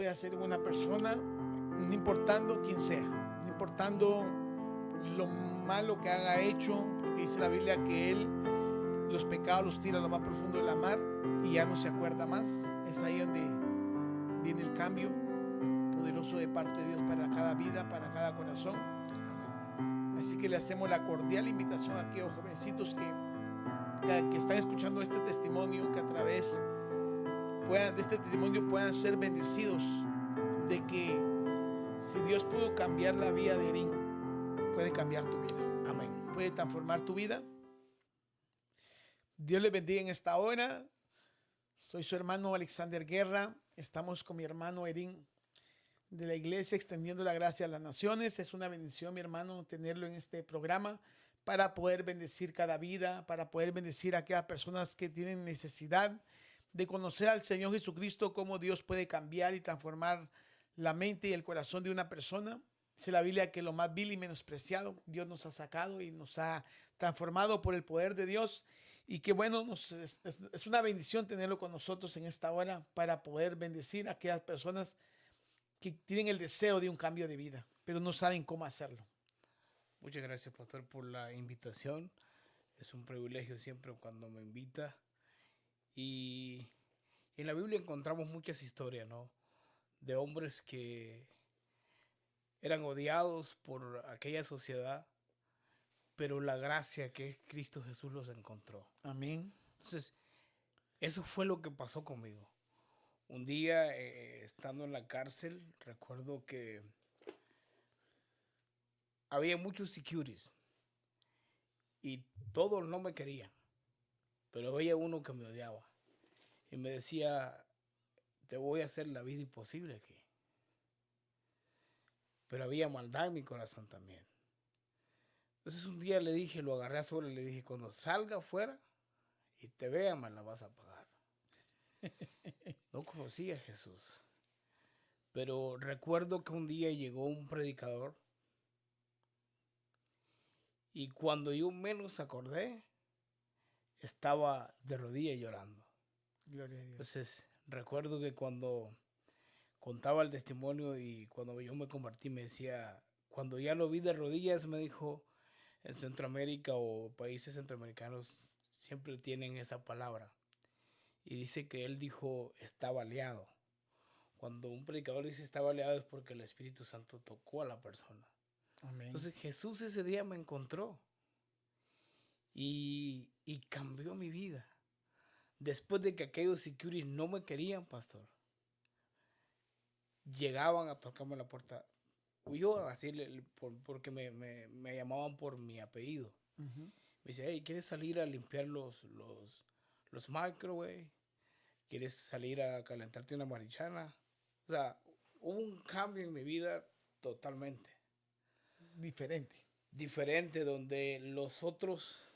Puede ser una persona, no importando quién sea, no importando lo malo que haga hecho, porque dice la Biblia que Él los pecados los tira a lo más profundo de la mar y ya no se acuerda más. Es ahí donde viene el cambio poderoso de parte de Dios para cada vida, para cada corazón. Así que le hacemos la cordial invitación a aquellos jovencitos que están escuchando este testimonio, que a través de este testimonio puedan ser bendecidos, de que si Dios pudo cambiar la vida de Erin, puede cambiar tu vida. Amén. Puede transformar tu vida. Dios les bendiga en esta hora. Soy su hermano Alexander Guerra. Estamos con mi hermano Erin de la iglesia extendiendo la gracia a las naciones. Es una bendición, mi hermano, tenerlo en este programa para poder bendecir cada vida, para poder bendecir a aquellas personas que tienen necesidad de conocer al Señor Jesucristo, cómo Dios puede cambiar y transformar la mente y el corazón de una persona. Dice la Biblia que lo más vil y menospreciado Dios nos ha sacado y nos ha transformado por el poder de Dios. Y que bueno, es una bendición tenerlo con nosotros en esta hora para poder bendecir a aquellas personas que tienen el deseo de un cambio de vida, pero no saben cómo hacerlo. Muchas gracias, pastor, por la invitación. Es un privilegio siempre cuando me invita. Y en la Biblia encontramos muchas historias, ¿no? De hombres que eran odiados por aquella sociedad, pero la gracia que es Cristo Jesús los encontró. Amén. Entonces, eso fue lo que pasó conmigo. Un día, estando en la cárcel, recuerdo que había muchos securities y todos no me querían, pero había uno que me odiaba y me decía, te voy a hacer la vida imposible aquí. Pero había maldad en mi corazón también. Entonces un día le dije, lo agarré a sola y le dije, cuando salga afuera y te vea, me la vas a pagar. No conocía a Jesús. Pero recuerdo que un día llegó un predicador y cuando yo menos acordé, estaba de rodillas llorando. Gloria a Dios. Entonces recuerdo que cuando contaba el testimonio y cuando yo me convertí me decía, cuando ya lo vi de rodillas me dijo, en Centroamérica o países centroamericanos siempre tienen esa palabra. Y dice que él dijo, está baleado. Cuando un predicador dice está baleado es porque el Espíritu Santo tocó a la persona. Amén. Entonces Jesús ese día me encontró y cambió mi vida. Después de que aquellos securities no me querían, pastor, llegaban a tocarme la puerta. Yo así, porque me llamaban por mi apellido. Uh-huh. Me dice, hey, ¿quieres salir a limpiar los microwaves? ¿Quieres salir a calentarte una marichana? O sea, hubo un cambio en mi vida totalmente. Diferente. Diferente, donde los otros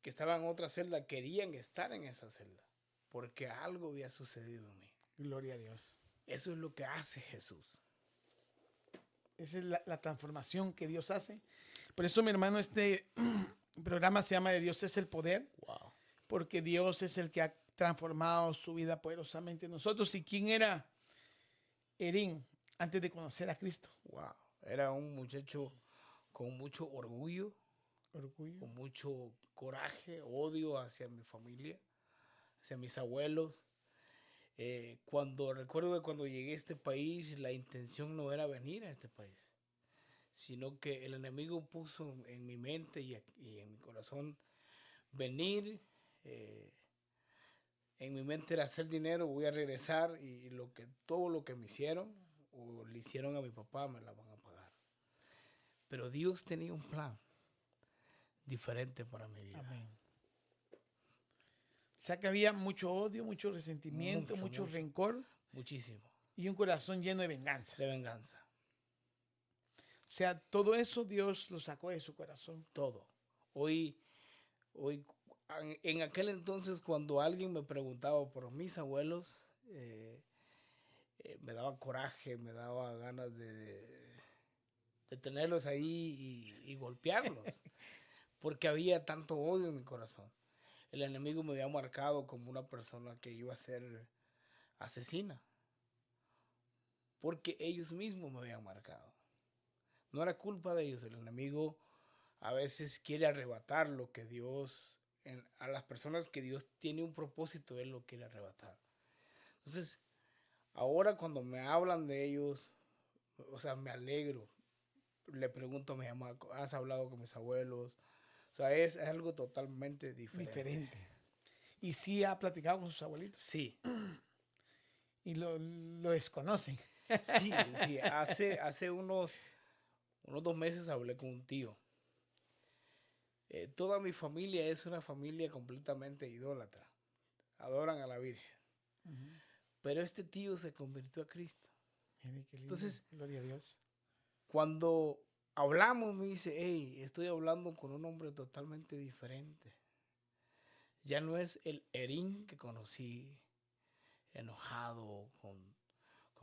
que estaban en otra celda querían estar en esa celda. Porque algo había sucedido en mí. Gloria a Dios. Eso es lo que hace Jesús. Esa es la transformación que Dios hace. Por eso, mi hermano, este programa se llama De Dios es el poder. Wow. Porque Dios es el que ha transformado su vida poderosamente en nosotros. ¿Y quién era Erin antes de conocer a Cristo? Wow. Era un muchacho con mucho orgullo, Orgullo. con mucho coraje, odio hacia mi familia, hacia mis abuelos. Recuerdo que cuando llegué a este país, la intención no era venir a este país, sino que el enemigo puso en mi mente y en mi corazón venir. En mi mente era hacer dinero, voy a regresar y todo lo que me hicieron o le hicieron a mi papá me la van a pagar. Pero Dios tenía un plan diferente para mi vida. Amén. O sea que había mucho odio, mucho resentimiento, mucho rencor. Muchísimo. Y un corazón lleno de venganza. De venganza. O sea, todo eso Dios lo sacó de su corazón. Todo. Hoy, en aquel entonces, cuando alguien me preguntaba por mis abuelos, me daba coraje, me daba ganas de tenerlos ahí y golpearlos. Porque había tanto odio en mi corazón. El enemigo me había marcado como una persona que iba a ser asesina. porque ellos mismos me habían marcado. No era culpa de ellos. El enemigo a veces quiere arrebatar lo que Dios, a las personas que Dios tiene un propósito, Él lo quiere arrebatar. Entonces, ahora cuando me hablan de ellos, o sea, me alegro. Le pregunto a mi mamá, ¿has hablado con mis abuelos? O sea, es algo totalmente diferente. Y sí ha platicado con sus abuelitos. Sí, Y lo desconocen. sí, sí. Hace unos 2 meses hablé con un tío. Toda mi familia es una familia completamente idólatra. Adoran a la Virgen. Pero este tío se convirtió a Cristo. Mire qué lindo. Entonces, Gloria a Dios. cuando hablamos, me dice, hey, estoy hablando con un hombre totalmente diferente. Ya no es el Erín que conocí, enojado, con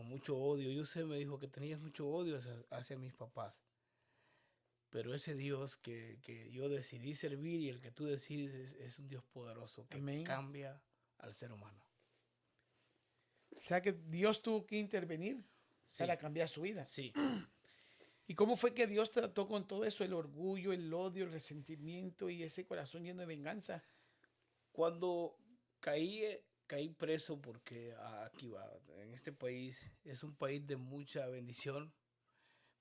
mucho odio. Yo sé, me dijo que tenías mucho odio hacia mis papás. Pero ese Dios que yo decidí servir y el que tú decides es un Dios poderoso que Amén. cambia al ser humano. O sea que Dios tuvo que intervenir Sí. para cambiar su vida. Sí. ¿Y cómo fue que Dios trató con todo eso? El orgullo, el odio, el resentimiento y ese corazón lleno de venganza. Cuando caí preso, porque aquí va, en este país es un país de mucha bendición,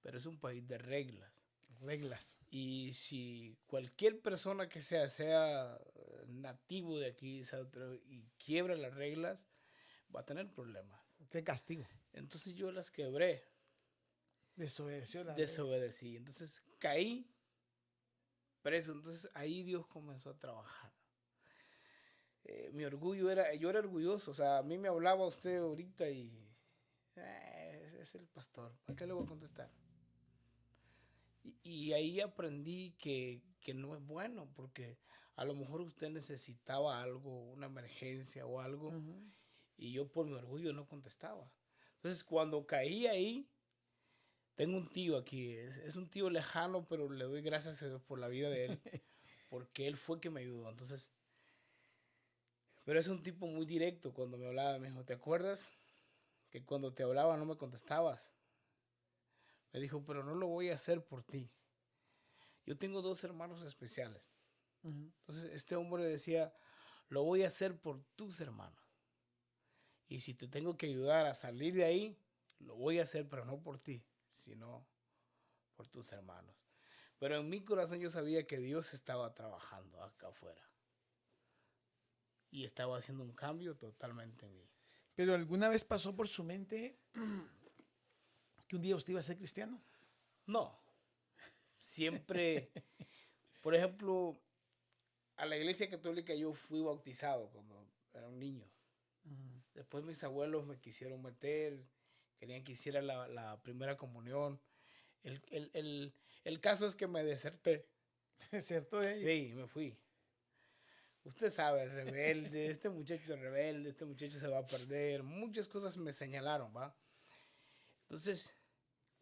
pero es un país de reglas. Reglas. Y si cualquier persona que sea nativo de aquí y quiebra las reglas, va a tener problemas. Qué castigo. Entonces yo las quebré, Desobedeció las reglas. desobedecí. Entonces caí preso. Entonces ahí Dios comenzó a trabajar. Mi orgullo yo era orgulloso. O sea, a mí me hablaba usted ahorita y es el pastor. ¿Para qué le voy a contestar? Y ahí aprendí que no es bueno, porque a lo mejor usted necesitaba algo, una emergencia o algo, y yo por mi orgullo no contestaba. Entonces, cuando caí ahí, tengo un tío aquí, es un tío lejano, pero le doy gracias a Dios por la vida de él, porque él fue que me ayudó. Entonces, pero es un tipo muy directo. Cuando me hablaba, me dijo, ¿te acuerdas que cuando te hablaba no me contestabas? Me dijo, pero no lo voy a hacer por ti. Yo tengo 2 hermanos especiales. Entonces este hombre decía, lo voy a hacer por tus hermanos. Y si te tengo que ayudar a salir de ahí, lo voy a hacer, pero no por ti, sino por tus hermanos. Pero en mi corazón yo sabía que Dios estaba trabajando acá afuera. Y estaba haciendo un cambio totalmente en mí. Pero ¿alguna vez pasó por su mente que un día usted iba a ser cristiano? No. Siempre, por ejemplo, a la iglesia católica yo fui bautizado cuando era un niño. Después mis abuelos me quisieron meter, querían que hiciera la primera comunión. El caso es que me deserté. ¿Cierto de ahí? Sí, me fui. Usted sabe, rebelde, este muchacho es rebelde, este muchacho se va a perder. Muchas cosas me señalaron, ¿va? Entonces,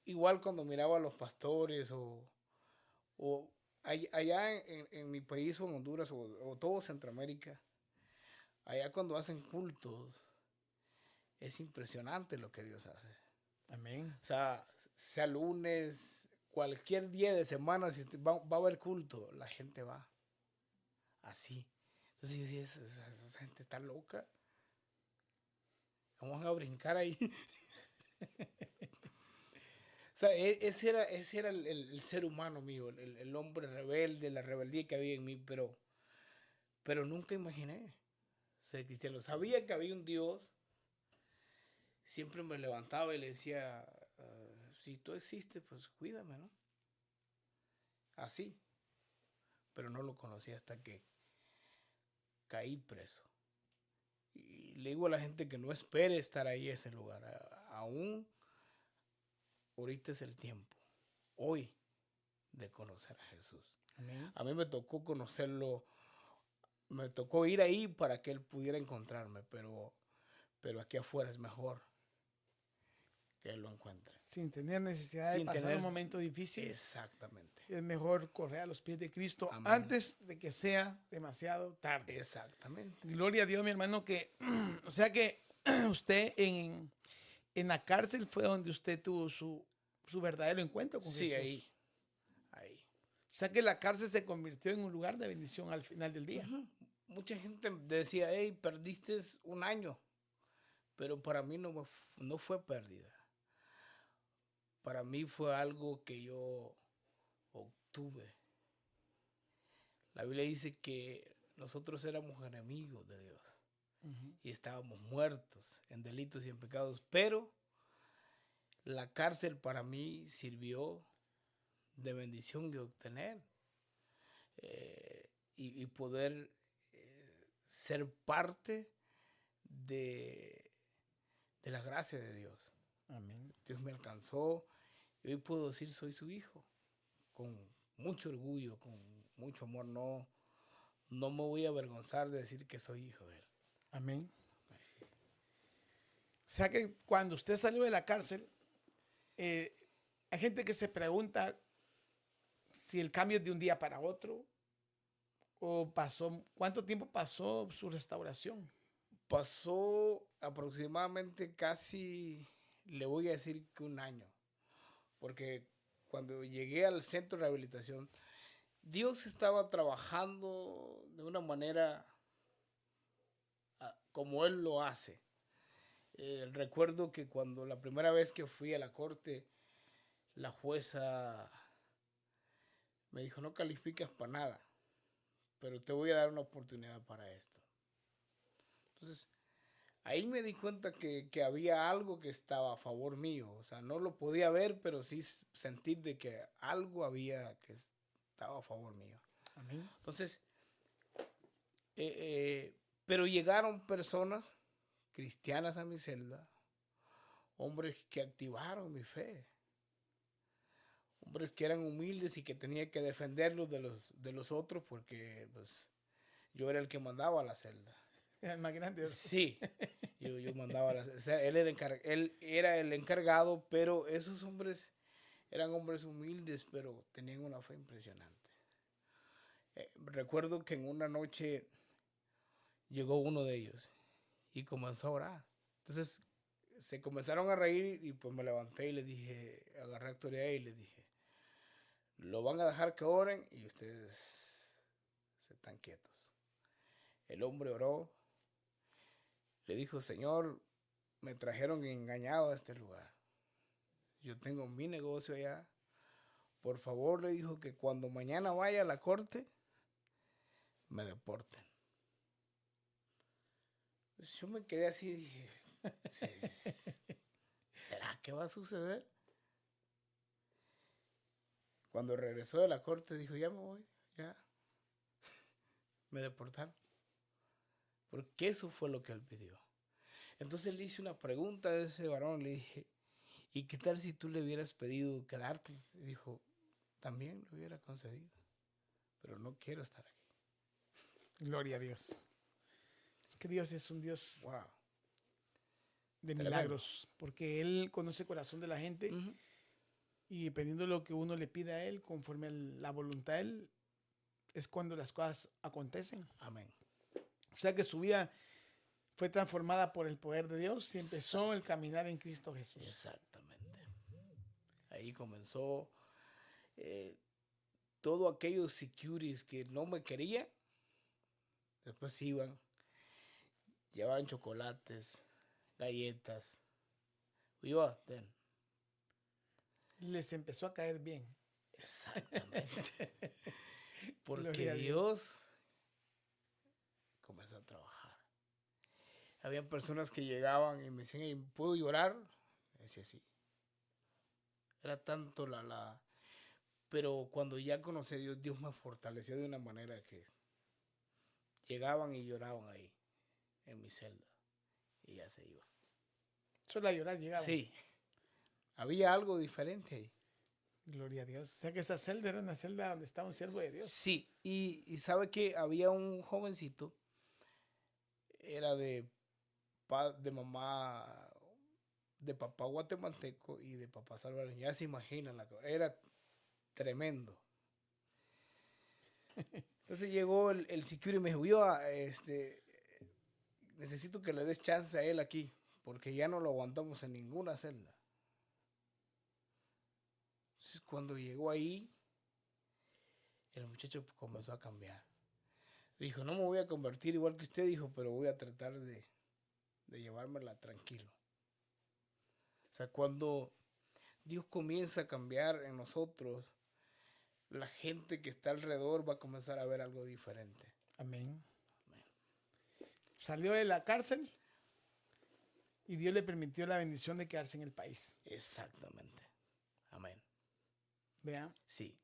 igual cuando miraba a los pastores o allá en mi país o en Honduras o todo Centroamérica, allá cuando hacen cultos, es impresionante lo que Dios hace. Amén. O sea lunes, cualquier día de semana, si va a haber culto, la gente va. Así. Entonces yo decía, esa gente está loca. ¿Cómo van a brincar ahí? O sea, ese era el ser humano mío, el hombre rebelde, la rebeldía que había en mí, pero nunca imaginé ser cristiano. Sabía que había un Dios. Siempre me levantaba y le decía, si tú existes, pues cuídame, ¿no? Así. Pero no lo conocí hasta que caí preso. Y le digo a la gente que no espere estar ahí en ese lugar. Aún ahorita es el tiempo, hoy, de conocer a Jesús. Amén. A mí me tocó conocerlo, me tocó ir ahí para que Él pudiera encontrarme, pero aquí afuera es mejor que Él lo encuentre. Sin tener necesidad Sin de pasar tener- un momento difícil. Exactamente. Es mejor correr a los pies de Cristo Amén. antes de que sea demasiado tarde. Exactamente. Gloria a Dios, mi hermano, que, o sea que usted en En la cárcel fue donde usted tuvo su verdadero encuentro con Sí, Jesús. ahí. O sea que la cárcel se convirtió en un lugar de bendición al final del día. Ujú. Mucha gente decía, hey, perdiste un año, pero para mí no fue pérdida. Para mí fue algo que yo obtuve. La Biblia dice que nosotros éramos enemigos de Dios Ujú. y estábamos muertos en delitos y en pecados, pero la cárcel para mí sirvió de bendición y obtener y poder ser parte de, de la gracia de Dios. Amén. Dios me alcanzó y hoy puedo decir soy su hijo con mucho orgullo, con mucho amor. No me voy a avergonzar de decir que soy hijo de él. Amén. O sea que cuando usted salió de la cárcel, hay gente que se pregunta si el cambio es de un día para otro o pasó, ¿cuánto tiempo pasó su restauración? Pasó aproximadamente casi, le voy a decir que un año, porque cuando llegué al centro de rehabilitación, Dios estaba trabajando de una manera como Él lo hace. Recuerdo que cuando la primera vez que fui a la corte, la jueza me dijo, no calificas para nada, pero te voy a dar una oportunidad para esto. Entonces, ahí me di cuenta que había algo que estaba a favor mío. O sea, no lo podía ver, pero sí sentir de que algo había que estaba a favor mío. Amén. Entonces, eh, eh, pero llegaron personas cristianas a mi celda, hombres que activaron mi fe, hombres que eran humildes y que tenía que defenderlos de los otros porque pues, yo era el que mandaba a la celda. Es más grande. Sí, yo mandaba a la celda. O sea, él era el encargado, pero esos hombres eran hombres humildes, pero tenían una fe impresionante. Recuerdo que en una noche llegó uno de ellos y comenzó a orar. Entonces se comenzaron a reír y pues me levanté y le dije, agarré a autoridad y le dije, lo van a dejar que oren y ustedes se están quietos. El hombre oró, le dijo, Señor, me trajeron engañado a este lugar. Yo tengo mi negocio allá. Por favor, le dijo que cuando mañana vaya a la corte, me deporten. Pues yo me quedé así y dije, ¿será que va a suceder? Cuando regresó de la corte dijo, ya me voy, ya. Me deportaron. Porque eso fue lo que él pidió. Entonces le hice una pregunta a ese varón, le dije, ¿y qué tal si tú le hubieras pedido quedarte? Y dijo, también lo hubiera concedido, pero no quiero estar aquí. Gloria a Dios. Es que Dios es un Dios Wow. de Tremendo. milagros, porque Él conoce el corazón de la gente y dependiendo de lo que uno le pida a Él, conforme a la voluntad de Él, es cuando las cosas acontecen. Amén. O sea que su vida fue transformada por el poder de Dios y empezó el caminar en Cristo Jesús. Exactamente. Ahí comenzó todo aquellos securities que no me querían, después iban, llevaban chocolates, galletas. Yo, ten. Les empezó a caer bien. Exactamente. Porque Gloria a Dios comenzó a trabajar. Habían personas que llegaban y me decían, ¿puedo llorar? Me decía sí. Era tanto Pero cuando ya conocí a Dios, Dios me fortaleció de una manera que llegaban y lloraban ahí, en mi celda. Y ya se iban. Solo a llorar llegaban. Sí. Había algo diferente ahí. Gloria a Dios. O sea que esa celda era una celda donde estaba un siervo de Dios. Sí. Y sabe que había un jovencito, era de mamá, de papá guatemalteco y de papá salvadoreño. Ya se imaginan, era tremendo. Entonces llegó el security y me dijo, yo necesito que le des chance a él aquí, porque ya no lo aguantamos en ninguna celda. Entonces, cuando llegó ahí, el muchacho comenzó a cambiar. Dijo, no me voy a convertir igual que usted, dijo, pero voy a tratar de llevármela tranquilo. O sea, cuando Dios comienza a cambiar en nosotros, la gente que está alrededor va a comenzar a ver algo diferente. Amén. Amén. Salió de la cárcel y Dios le permitió la bendición de quedarse en el país. Exactamente. Amén. Vean. Sí.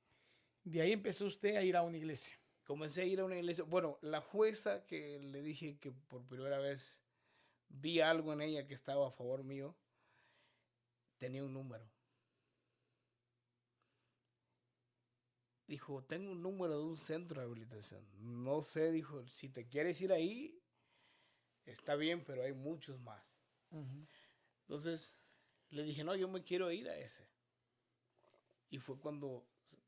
De ahí empezó usted a ir a una iglesia. Comencé a ir a una iglesia. Bueno, la jueza que le dije que por primera vez vi algo en ella que estaba a favor mío, tenía un número. Dijo, tengo un número de un centro de rehabilitación. No sé, dijo, si te quieres ir ahí, está bien, pero hay muchos más. Entonces, le dije, no, yo me quiero ir a ese. Y fue cuando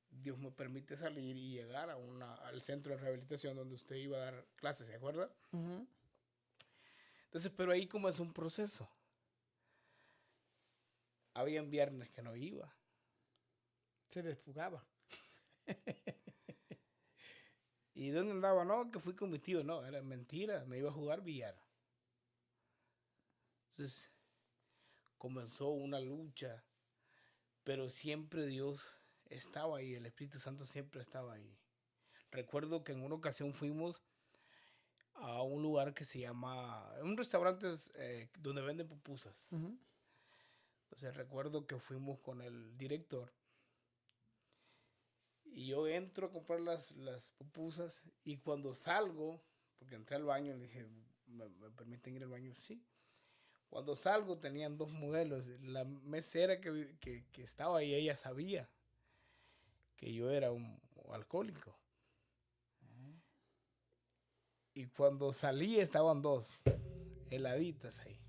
Dios me permite salir y llegar al centro de rehabilitación donde usted iba a dar clases, ¿se acuerda? Entonces, pero ahí como es un proceso. Habían viernes que no iba. Se les fugaba. ¿Y dónde andaba? No, que fui con mi tío. No, era mentira. Me iba a jugar billar. Entonces, comenzó una lucha. Pero siempre Dios estaba ahí. El Espíritu Santo siempre estaba ahí. Recuerdo que en una ocasión fuimos a un lugar que se llama... Un restaurante donde venden pupusas. Entonces, recuerdo que fuimos con el director. Y yo entro a comprar las pupusas y cuando salgo, porque entré al baño, le dije, ¿me permiten ir al baño? Sí. Cuando salgo tenían dos modelos. La mesera que estaba ahí, ella sabía que yo era un alcohólico. Y cuando salí estaban dos heladitas ahí.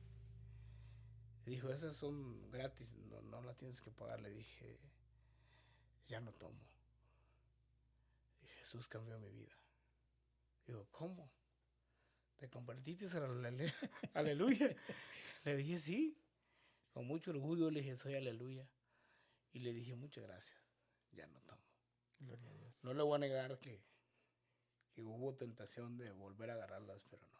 Y dijo, esas son gratis, no las tienes que pagar. Le dije, ya no tomo. Jesús cambió mi vida. Digo, ¿cómo? ¿Te convertiste a aleluya? Le dije, sí. Con mucho orgullo le dije, soy aleluya. Y le dije, muchas gracias. Ya no tomo. Gloria a Dios. No le voy a negar que hubo tentación de volver a agarrarlas, pero no.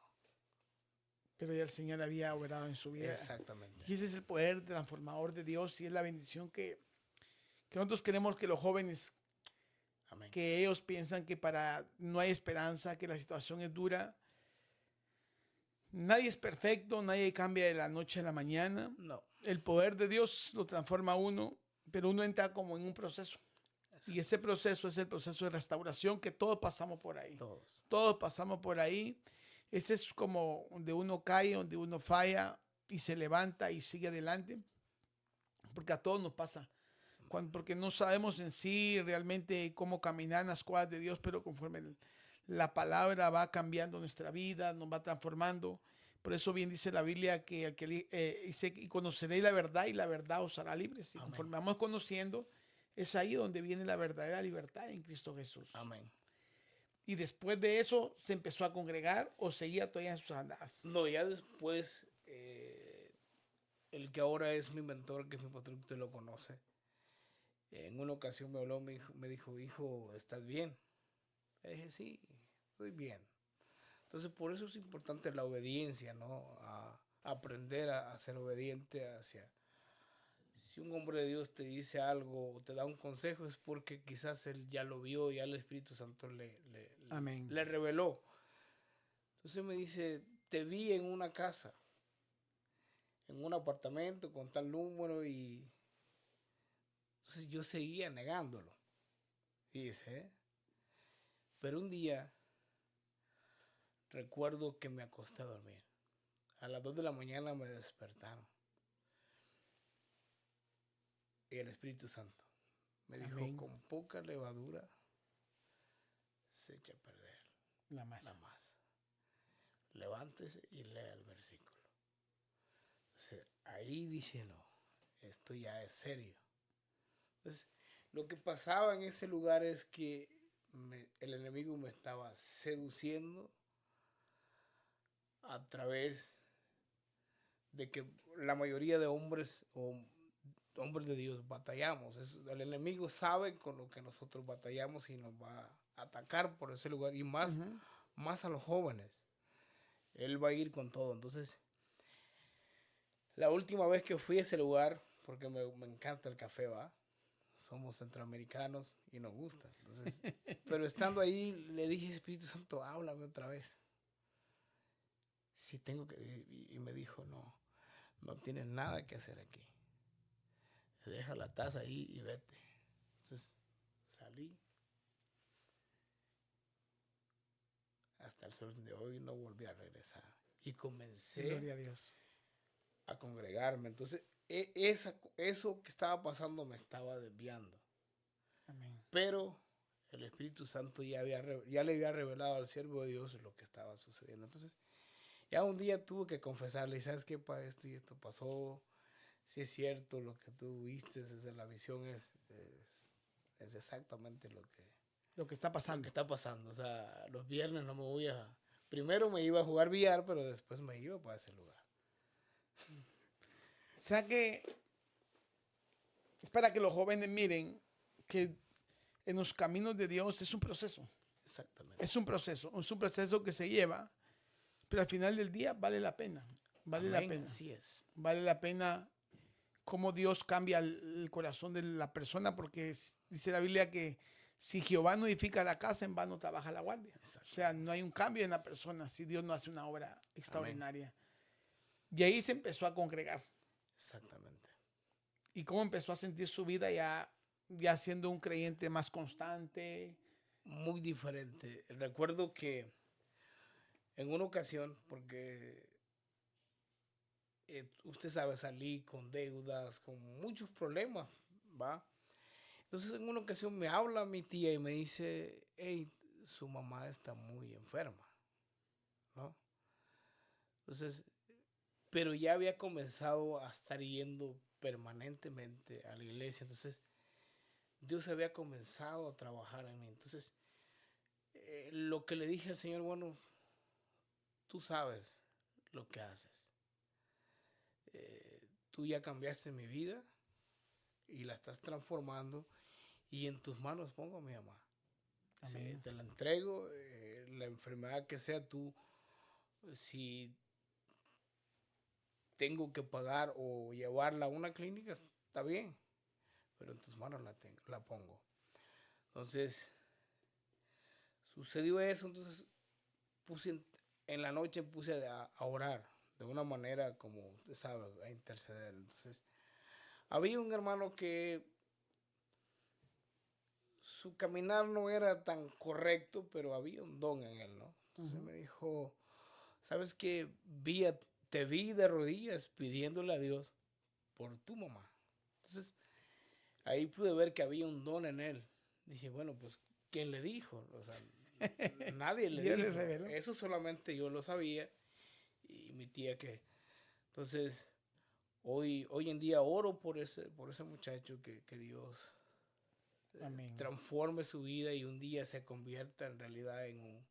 Pero ya el Señor había obrado en su vida. Exactamente. Y ese es el poder transformador de Dios y es la bendición que nosotros queremos que los jóvenes, Amén. que ellos piensan que no hay esperanza, que la situación es dura. Nadie es perfecto, nadie cambia de la noche a la mañana. No. El poder de Dios lo transforma a uno, pero uno entra como en un proceso. Exacto. Y ese proceso es el proceso de restauración que todos pasamos por ahí. Todos. Todos pasamos por ahí. Ese es como donde uno cae, donde uno falla y se levanta y sigue adelante. Porque a todos nos pasa. Porque no sabemos en sí realmente cómo caminar en las cuadras de Dios, pero conforme la palabra va cambiando nuestra vida, nos va transformando. Por eso bien dice la Biblia que dice, y conoceréis la verdad y la verdad os hará libres. Y conforme vamos conociendo, es ahí donde viene la verdadera libertad en Cristo Jesús. Amén. Y después de eso, ¿se empezó a congregar o seguía todavía en sus andadas? No, ya después, el que ahora es mi mentor, que es mi patrón, usted lo conoce. En una ocasión me habló, me dijo, hijo, ¿estás bien? Le dije, sí, estoy bien. Entonces, por eso es importante la obediencia, ¿no? A aprender a ser obediente hacia... Si un hombre de Dios te dice algo o te da un consejo es porque quizás él ya lo vio, ya el Espíritu Santo le reveló. Entonces me dice, te vi en una casa, en un apartamento con tal número y... Entonces yo seguía negándolo. Fíjese, pero un día recuerdo que me acosté a dormir. A las 2 de la mañana me despertaron. Y el Espíritu Santo me dijo, Amén. con poca levadura se echa a perder La masa. la masa. Levántese y lea el versículo. Entonces, ahí dije, no, esto ya es serio. Entonces, lo que pasaba en ese lugar es que el enemigo me estaba seduciendo a través de que la mayoría de hombres o hombres de Dios batallamos. El enemigo sabe con lo que nosotros batallamos y nos va a atacar por ese lugar y Ujú. más a los jóvenes. Él va a ir con todo. Entonces, la última vez que fui a ese lugar, porque me encanta el café, ¿va? Somos centroamericanos y nos gusta. Entonces, pero estando ahí, le dije, Espíritu Santo, háblame otra vez. Si tengo que... Y me dijo, no, no tienes nada que hacer aquí. Deja la taza ahí y vete. Entonces, salí. Hasta el sol de hoy no volví a regresar. Y comencé Gloria a Dios. a congregarme. Entonces, eso que estaba pasando me estaba desviando. Amén. Pero el Espíritu Santo ya le había revelado al siervo de Dios lo que estaba sucediendo. Entonces, ya un día tuve que confesarle, ¿sabes qué? Esto y esto pasó. Si es cierto lo que tú viste, la visión es exactamente Lo que está lo pasando. que está pasando. O sea, los viernes no me voy a... Primero me iba a jugar billar, pero después me iba para ese lugar. O sea que es para que los jóvenes miren que en los caminos de Dios es un proceso. Exactamente. Es un proceso que se lleva, pero al final del día vale la pena. Vale la Amén, pena. así es. Vale la pena cómo Dios cambia el corazón de la persona, porque dice la Biblia que si Jehová no edifica la casa, en vano trabaja la guardia. O sea, no hay un cambio en la persona si Dios no hace una obra extraordinaria. Y ahí se empezó a congregar. Exactamente. Y cómo empezó a sentir su vida ya siendo un creyente más constante. Muy diferente. Recuerdo que en una ocasión, porque usted sabe, salí con deudas, con muchos problemas, ¿va? Entonces en una ocasión me habla mi tía y me dice, hey, su mamá está muy enferma, ¿no? Entonces, pero ya había comenzado a estar yendo permanentemente a la iglesia, entonces Dios había comenzado a trabajar en mí. Entonces, lo que le dije al Señor, bueno, tú sabes lo que haces. Tú ya cambiaste mi vida y la estás transformando y en tus manos pongo a mi mamá. Sí, te la entrego, la enfermedad que sea tú, si tengo que pagar o llevarla a una clínica, está bien, pero en tus manos la pongo. Entonces, sucedió eso, entonces en la noche puse a orar de una manera como usted sabe, a interceder. Entonces, había un hermano que su caminar no era tan correcto, pero había un don en él, ¿no? Entonces me dijo, ¿sabes qué? Te vi de rodillas pidiéndole a Dios por tu mamá. Entonces, ahí pude ver que había un don en él. Dije, bueno, pues, ¿quién le dijo? O sea, nadie le Dios le dijo. reveló. Eso solamente yo lo sabía y mi tía que... Entonces, hoy en día oro por ese muchacho que Dios transforme su vida y un día se convierta en realidad en un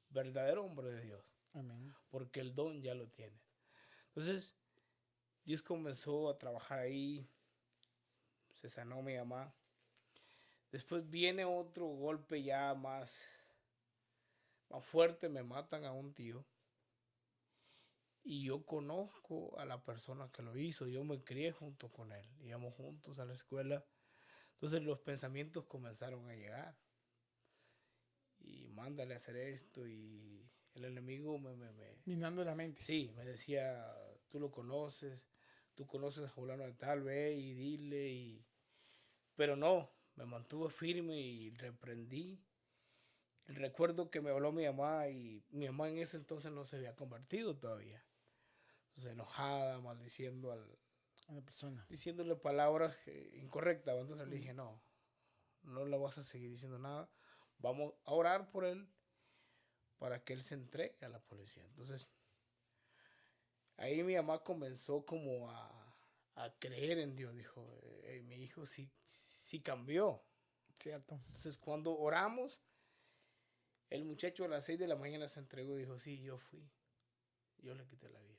verdadero hombre de Dios. Amén. Porque el don ya lo tiene. Entonces, Dios comenzó a trabajar ahí, se sanó mi mamá. Después viene otro golpe ya más fuerte, me matan a un tío. Y yo conozco a la persona que lo hizo, yo me crié junto con él, íbamos juntos a la escuela. Entonces los pensamientos comenzaron a llegar. Y mándale a hacer esto y el enemigo Minando la mente. sí, me decía, tú conoces a fulano de tal, ve y dile, pero no, me mantuve firme y reprendí. Recuerdo que me habló mi mamá y mi mamá en ese entonces no se había convertido todavía. Entonces enojada, maldiciendo A la persona. diciéndole palabras incorrectas. Entonces le dije, no le vas a seguir diciendo nada. Vamos a orar por él para que él se entregue a la policía. Entonces, ahí mi mamá comenzó como a creer en Dios. Dijo, mi hijo sí cambió. Cierto. Entonces, cuando oramos, el muchacho a las 6 de la mañana se entregó y dijo, sí, yo fui. Yo le quité la vida.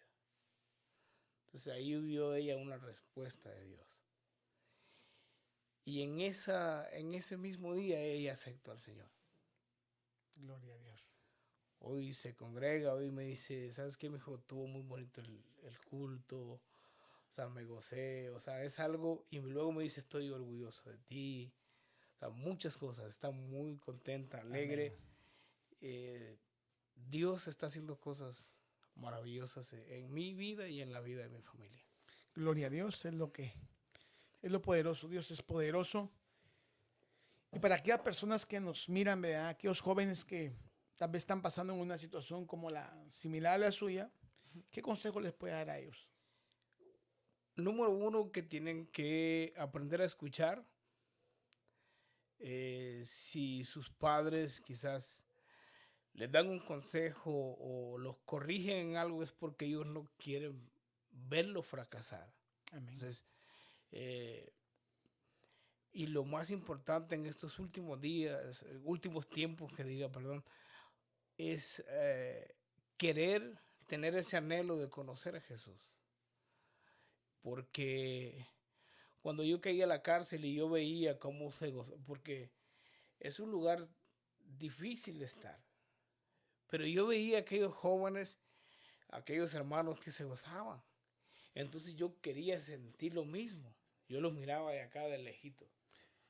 Entonces ahí vio ella una respuesta de Dios. Y en ese mismo día ella aceptó al Señor. Gloria a Dios. Hoy se congrega, hoy me dice, ¿sabes qué? Me dijo, estuvo muy bonito el culto, o sea, me gocé, o sea, es algo, y luego me dice, estoy orgulloso de ti, o sea, muchas cosas, está muy contenta, alegre. Dios está haciendo cosas maravillosas en mi vida y en la vida de mi familia. Gloria a Dios, es lo poderoso. Dios es poderoso. Y para aquellas personas que nos miran, ¿verdad? Aquellos jóvenes que tal vez están pasando en una situación como la similar a la suya, ¿qué consejo les puede dar a ellos? Número uno, que tienen que aprender a escuchar. Si sus padres quizás les dan un consejo o los corrigen en algo, es porque ellos no quieren verlo fracasar. Amén. Entonces, y lo más importante en estos últimos días, últimos tiempos, que diga, perdón, es querer tener ese anhelo de conocer a Jesús. Porque cuando yo caí a la cárcel y yo veía cómo se gozó, porque es un lugar difícil de estar, pero yo veía a aquellos jóvenes, aquellos hermanos que se gozaban. Entonces yo quería sentir lo mismo. Yo los miraba de acá de lejito,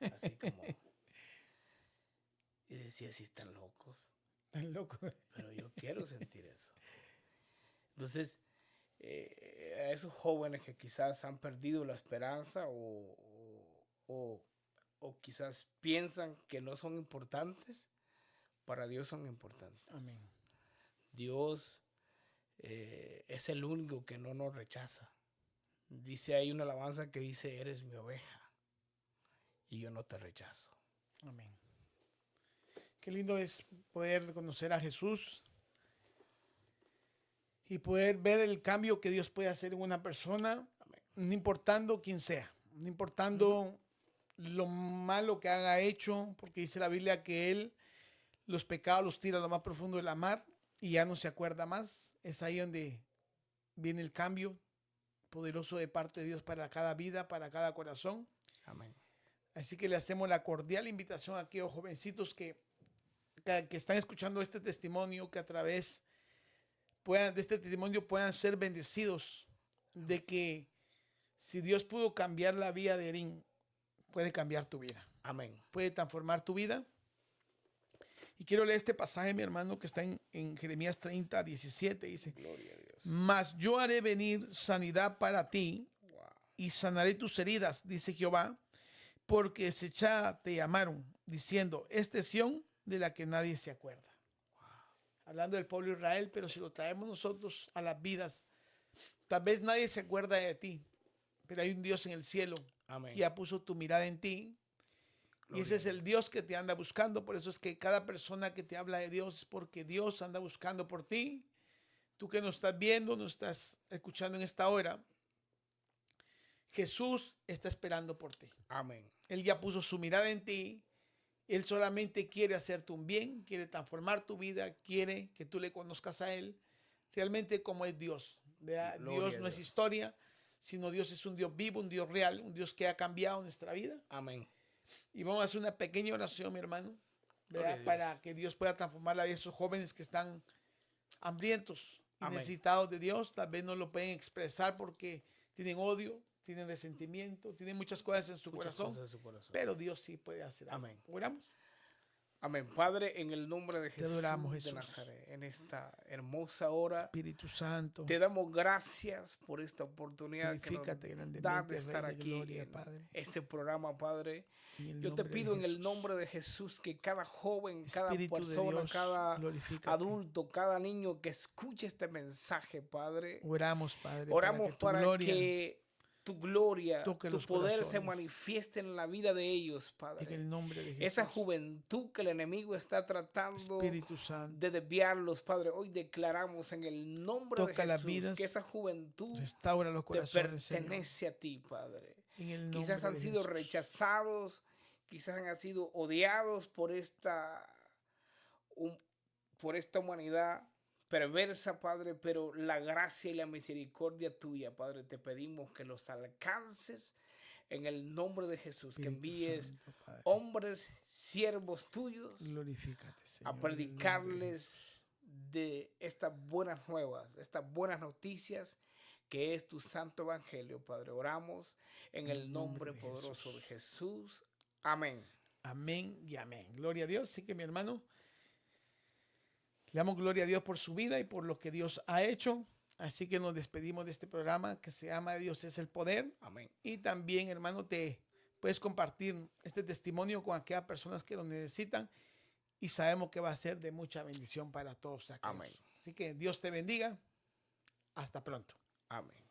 así como, y decía, sí están locos, Tan loco. pero yo quiero sentir eso. Entonces, a esos jóvenes que quizás han perdido la esperanza o quizás piensan que no son importantes, para Dios son importantes. Amén. Dios es el único que no nos rechaza. Dice, hay una alabanza que dice, eres mi oveja y yo no te rechazo. Amén. Qué lindo es poder conocer a Jesús y poder ver el cambio que Dios puede hacer en una persona, Amén. no importando quién sea, no importando lo malo que haga hecho, porque dice la Biblia que Él los pecados los tira a lo más profundo de la mar y ya no se acuerda más. Es ahí donde viene el cambio poderoso de parte de Dios para cada vida, para cada corazón. Amén. Así que le hacemos la cordial invitación a aquellos jovencitos que están escuchando este testimonio, que a través de este testimonio puedan ser bendecidos, de que si Dios pudo cambiar la vida de Erin, puede cambiar tu vida. Amén. Puede transformar tu vida. Y quiero leer este pasaje, mi hermano, que está en Jeremías 30, 17. Dice, Gloria a Dios. mas yo haré venir sanidad para ti Wow. y sanaré tus heridas, dice Jehová, porque desechada te llamaron, diciendo, esta es Sión de la que nadie se acuerda. Hablando del pueblo de Israel, pero si lo traemos nosotros a las vidas, tal vez nadie se acuerda de ti, pero hay un Dios en el cielo Amén. que ya puso tu mirada en ti. Gloria Y ese a es el Dios que te anda buscando. Por eso es que cada persona que te habla de Dios es porque Dios anda buscando por ti. Tú que nos estás viendo, nos estás escuchando en esta hora, Jesús está esperando por ti. Amén. Él ya puso su mirada en ti. Él solamente quiere hacerte un bien, quiere transformar tu vida, quiere que tú le conozcas a Él realmente como es Dios. Gloria Dios a no es Dios. historia, sino Dios es un Dios vivo, un Dios real, un Dios que ha cambiado nuestra vida. Amén. Y vamos a hacer una pequeña oración, mi hermano, Gloria a Dios. para que Dios pueda transformar la vida de esos jóvenes que están hambrientos y Amén. necesitados de Dios. Tal vez no lo pueden expresar porque tienen odio, tienen resentimiento, tienen muchas cosas en su Muchas corazón, cosas en su corazón. pero Dios sí puede hacer algo. Amén. ¿Oramos? Amén. Padre, en el nombre de Jesús, adoramos, de Jesús. Nazaret, en esta hermosa hora, Espíritu Santo, te damos gracias por esta oportunidad que nos glorifícate da grandemente, de estar Rey de aquí gloria, en Padre. este programa, Padre. En el Yo te nombre de pido en el Jesús. nombre de Jesús que cada joven, cada Espíritu de persona, Dios, cada glorifícate. adulto, cada niño que escuche este mensaje, Padre, Oramos, Padre, oramos para para que tu gloria, toque tu los poder se corazones. manifieste en la vida de ellos, en Padre. el nombre de Jesús. Esa juventud que el enemigo está tratando Espíritu Santo, de desviarlos, Padre, hoy declaramos en el nombre toca de las Jesús vidas, que esa juventud restaura los te corazones, Señor. pertenece a ti, Padre. En el nombre Quizás han de sido Jesús. rechazados, quizás han sido odiados por esta humanidad, perversa, Padre, pero la gracia y la misericordia tuya, Padre, te pedimos que los alcances en el nombre de Jesús, que Espíritu envíes Santo, Padre, hombres, siervos tuyos, glorifícate, Señor, a en el nombre de predicarles Jesús. de estas buenas nuevas, estas buenas noticias que es tu santo evangelio, Padre. Oramos en el nombre de poderoso de Jesús. Jesús. Amén. Amén y amén. Gloria a Dios. Así que mi hermano, le damos gloria a Dios por su vida y por lo que Dios ha hecho. Así que nos despedimos de este programa que se llama Dios es el poder. Amén. Y también, hermano, te puedes compartir este testimonio con aquellas personas que lo necesitan y sabemos que va a ser de mucha bendición para todos aquellos. Amén. Así que Dios te bendiga. Hasta pronto. Amén.